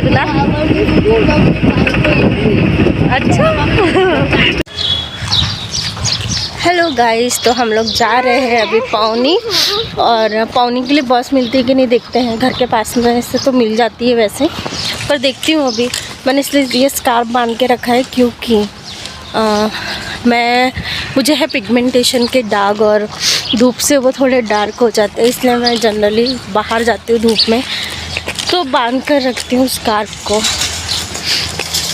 तुला? अच्छा। Hello guys, तो हम लोग जा रहे हैं अभी पौनी, और पौनी के लिए बस मिलती है कि नहीं देखते हैं। घर के पास में से तो मिल जाती है वैसे, पर देखती हूँ। अभी मैंने इसलिए ये स्कार्फ बांध के रखा है क्योंकि मुझे है पिगमेंटेशन के दाग, और धूप से वो थोड़े डार्क हो जाते हैं, इसलिए मैं जनरली बाहर जाती हूँ धूप में तो बांध कर रखती हूँ स्कार्फ को।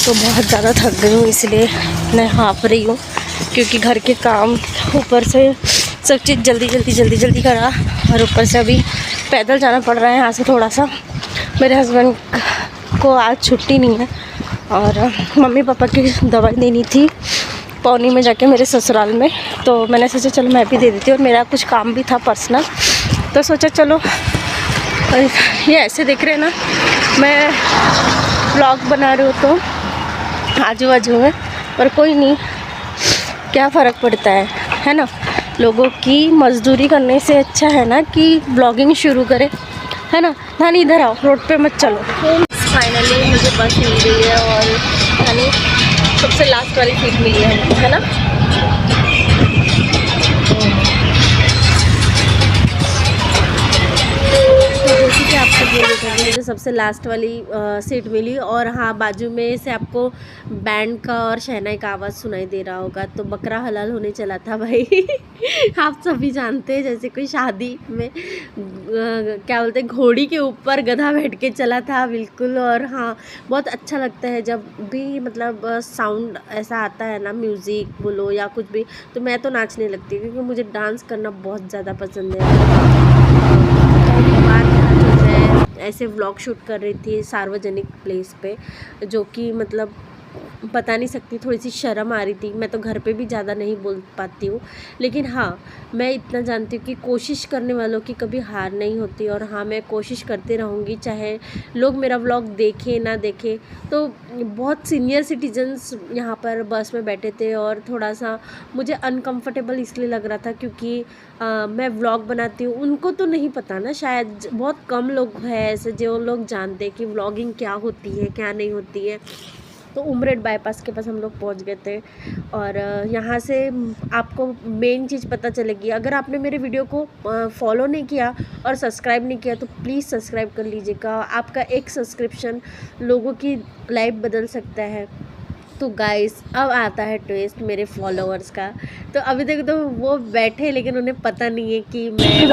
तो बहुत ज़्यादा थक गई हूँ, इसलिए मैं हाँफ रही हूँ, क्योंकि घर के काम ऊपर से सब चीज़ जल्दी करा, और ऊपर से अभी पैदल जाना पड़ रहा है यहाँ से थोड़ा सा। मेरे हस्बैंड को आज छुट्टी नहीं है, और मम्मी पापा की दवाई देनी थी पौनी में जाके मेरे ससुराल में, तो मैंने सोचा चलो मैं भी दे देती हूँ। और मेरा कुछ काम भी था पर्सनल, तो सोचा चलो। ये ऐसे देख रहे हैं ना, मैं व्लॉग बना रही हूँ तो आजू बाजू में, पर कोई नहीं, क्या फ़र्क पड़ता है ना। लोगों की मजदूरी करने से अच्छा है ना कि ब्लॉगिंग शुरू करें, है ना। नानी इधर आओ, रोड पे मत चलो। फाइनली मुझे बस मिल गई है, और नानी सबसे लास्ट वाली सीट मिली है ना। जैसे कि आपको बोल रहे थे, मुझे सबसे लास्ट वाली सीट मिली, और हाँ, बाजू में से आपको बैंड का और शहनाई का आवाज़ सुनाई दे रहा होगा। तो बकरा हलाल होने चला था भाई। आप सभी जानते हैं, जैसे कोई शादी में क्या बोलते हैं, घोड़ी के ऊपर गधा बैठ के चला था, बिल्कुल। और हाँ, बहुत अच्छा लगता है जब भी मतलब साउंड ऐसा आता है ना, म्यूज़िक बोलो या कुछ भी, तो मैं तो नाचने लगती हूँ, क्योंकि मुझे डांस करना बहुत ज़्यादा पसंद है। ऐसे व्लॉग शूट कर रही थी सार्वजनिक प्लेस पे, जो कि मतलब बता नहीं सकती, थोड़ी सी शर्म आ रही थी। मैं तो घर पे भी ज़्यादा नहीं बोल पाती हूँ, लेकिन हाँ, मैं इतना जानती हूँ कि कोशिश करने वालों की कभी हार नहीं होती। और हाँ, मैं कोशिश करती रहूँगी, चाहे लोग मेरा व्लॉग देखें ना देखें। तो बहुत सीनियर सिटीजन्स यहाँ पर बस में बैठे थे, और थोड़ा सा मुझे अनकंफर्टेबल इसलिए लग रहा था क्योंकि मैं व्लॉग बनाती हूँ। उनको तो नहीं पता ना, शायद बहुत कम लोग हैं ऐसे जो लोग जानते हैं कि व्लॉगिंग क्या होती है क्या नहीं होती है। तो उमरेड बाईपास के पास हम लोग पहुंच गए थे, और यहाँ से आपको मेन चीज़ पता चलेगी। अगर आपने मेरे वीडियो को फॉलो नहीं किया और सब्सक्राइब नहीं किया, तो प्लीज़ सब्सक्राइब कर लीजिएगा। आपका एक सब्सक्रिप्शन लोगों की लाइफ बदल सकता है। तो गाइस, अब आता है ट्विस्ट मेरे फॉलोअर्स का। तो अभी तक तो वो बैठे, लेकिन उन्हें पता नहीं है कि मैं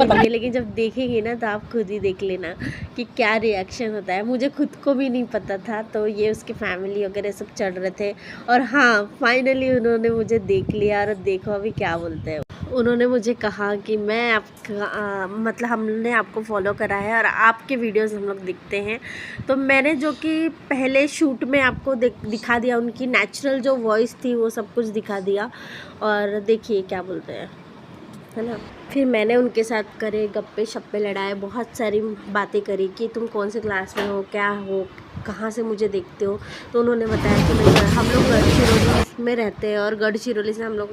मुझे, लेकिन जब देखेंगे ना तो आप खुद ही देख लेना कि क्या रिएक्शन होता है। मुझे खुद को भी नहीं पता था, तो ये उसकी फैमिली वगैरह सब चढ़ रहे थे, और हाँ, फाइनली उन्होंने मुझे देख लिया। और देखो अभी क्या बोलते हैं। उन्होंने मुझे कहा कि मैं आपका मतलब हमने आपको फॉलो करा है, और आपके वीडियोस हम लोग देखते हैं। तो मैंने जो कि पहले शूट में आपको दिखा दिया, उनकी नेचुरल जो वॉइस थी वो सब कुछ दिखा दिया। और देखिए क्या बोलते हैं, है ना। फिर मैंने उनके साथ करे गप्पे शप्पे लड़ाए, बहुत सारी बातें करी कि तुम कौन से क्लास में हो, क्या हो, कहाँ से मुझे देखते हो। तो उन्होंने बताया कि हम लोग गढ़चिरौली में रहते हैं, और गढ़चिरौली से हम लोग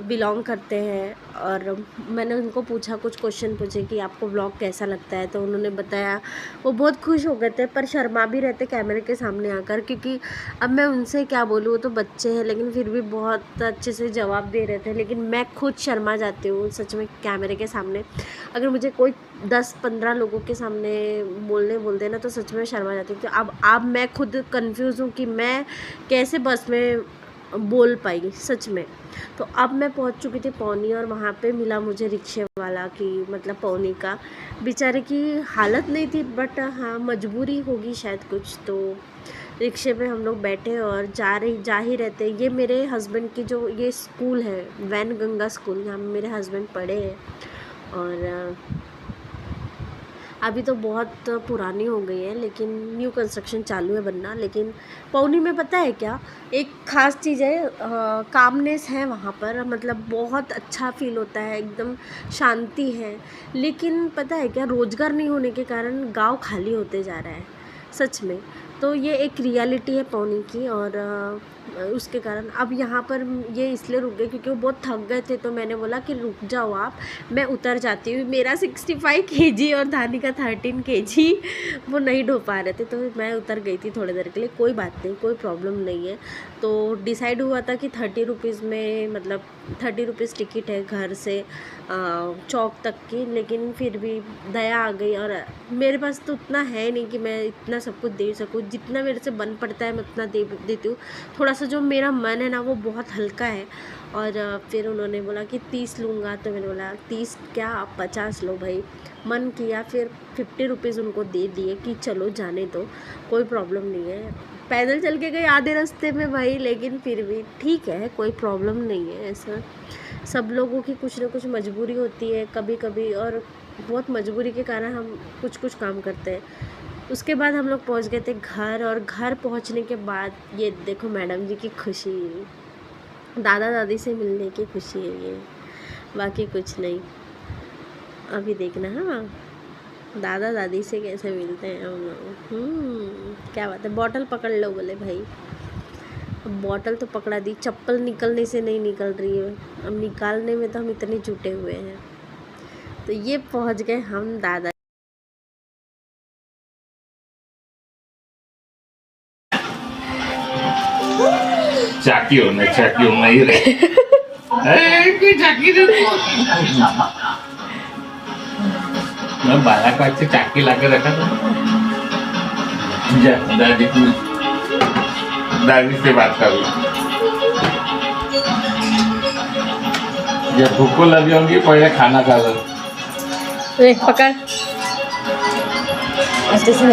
बिलोंग करते हैं। और मैंने उनको पूछा, कुछ क्वेश्चन पूछे कि आपको व्लॉग कैसा लगता है। तो उन्होंने बताया, वो बहुत खुश हो गए थे, पर शर्मा भी रहते कैमरे के सामने आकर, क्योंकि अब मैं उनसे क्या बोलूँ, वो तो बच्चे हैं, लेकिन फिर भी बहुत अच्छे से जवाब दे रहे थे। लेकिन मैं खुद शर्मा जाती हूँ सच में कैमरे के सामने। अगर मुझे कोई 10-15 लोगों के सामने बोल देना, तो सच में शर्मा जाती हूँ। तो अब मैं खुद कंफ्यूज हूँ कि मैं कैसे बस में बोल पाई सच में। तो अब मैं पहुंच चुकी थी पौनी, और वहाँ पे मिला मुझे रिक्शे वाला, कि मतलब पौनी का बेचारे की हालत नहीं थी, बट हाँ, मजबूरी होगी शायद कुछ। तो रिक्शे पे हम लोग बैठे और जा ही रहते। ये मेरे हस्बैंड की जो ये स्कूल है, वैन गंगा स्कूल, यहाँ मेरे हस्बैंड पढ़े हैं। और अभी तो बहुत पुरानी हो गई है, लेकिन न्यू कंस्ट्रक्शन चालू है बनना। लेकिन पौनी में पता है क्या, एक ख़ास चीज़ है, कामनेस है वहाँ पर, मतलब बहुत अच्छा फील होता है, एकदम शांति है। लेकिन पता है क्या, रोज़गार नहीं होने के कारण गांव खाली होते जा रहा है सच में। तो ये एक रियलिटी है पौनी की। और उसके कारण अब यहाँ पर ये इसलिए रुक गए क्योंकि वो बहुत थक गए थे, तो मैंने बोला कि रुक जाओ आप, मैं उतर जाती हूँ। मेरा 65 केजी और धानी का 13 केजी वो नहीं ढो पा रहे थे, तो मैं उतर गई थी थोड़ी देर के लिए। कोई बात नहीं, कोई प्रॉब्लम नहीं है। तो डिसाइड हुआ था कि 30 रुपीज़ में, मतलब 30 रुपीज़ टिकट है घर से चौक तक की, लेकिन फिर भी दया आ गई। और मेरे पास तो उतना है नहीं कि मैं इतना सब कुछ दे सकूँ, जितना मेरे से बन पड़ता है मैं उतना दे देती हूँ। थोड़ा सा जो मेरा मन है ना वो बहुत हल्का है। और फिर उन्होंने बोला कि 30 लूँगा, तो मैंने बोला 30 क्या, आप 50 लो भाई। मन किया, फिर 50 रुपीज़ उनको दे दिए कि चलो जाने दो, कोई प्रॉब्लम नहीं है। पैदल चल के गए आधे रास्ते में भाई, लेकिन फिर भी ठीक है, कोई प्रॉब्लम नहीं है। ऐसा सब लोगों की कुछ ना कुछ मजबूरी होती है कभी कभी, और बहुत मजबूरी के कारण हम कुछ कुछ काम करते हैं। उसके बाद हम लोग पहुंच गए थे घर, और घर पहुंचने के बाद ये देखो मैडम जी की खुशी, दादा दादी से मिलने की खुशी है ये, बाकी कुछ नहीं। अभी देखना, हाँ दादा दादी से कैसे मिलते हैं हम लोग। क्या बात है, बॉटल पकड़ लो बोले भाई। अब बॉटल तो पकड़ा दी, चप्पल निकलने से नहीं निकल रही है, अब निकालने में तो हम इतने जुटे हुए हैं। तो ये पहुंच गए हम दादा। चाकी होना ही रहे। चाकी मैं बालाघाट से चाकी ला के रखा था। दादी से बात करूँ, जब भूख लगी होंगी पहले खाना खा लो। पकड़ अच्छे से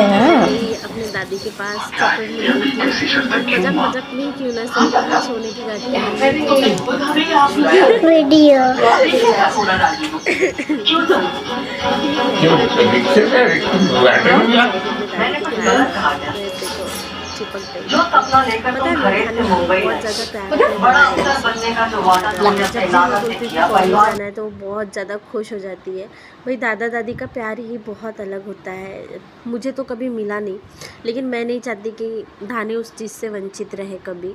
अपने दादी के पास चॉकलेट मिली थी, और मजाक मजाक नहीं, क्यों ना सही सोने की चिपक गई। पता है तो वो बहुत ज़्यादा खुश हो जाती है। भाई दादा दादी का प्यार ही बहुत अलग होता है, मुझे तो कभी मिला नहीं, लेकिन मैं नहीं चाहती कि धानी उस चीज़ से वंचित रहे कभी।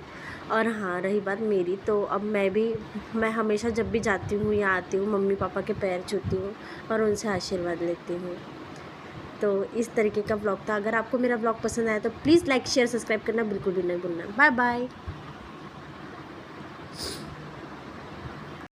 और हाँ रही बात मेरी, तो अब मैं हमेशा जब भी जाती हूँ या आती हूँ मम्मी पापा के पैर छूती हूँ और उनसे आशीर्वाद लेती हूँ। तो इस तरीके का ब्लॉग था। अगर आपको मेरा ब्लॉग पसंद आया तो प्लीज़ लाइक शेयर सब्सक्राइब करना बिल्कुल भी नहीं भूलना। Bye bye.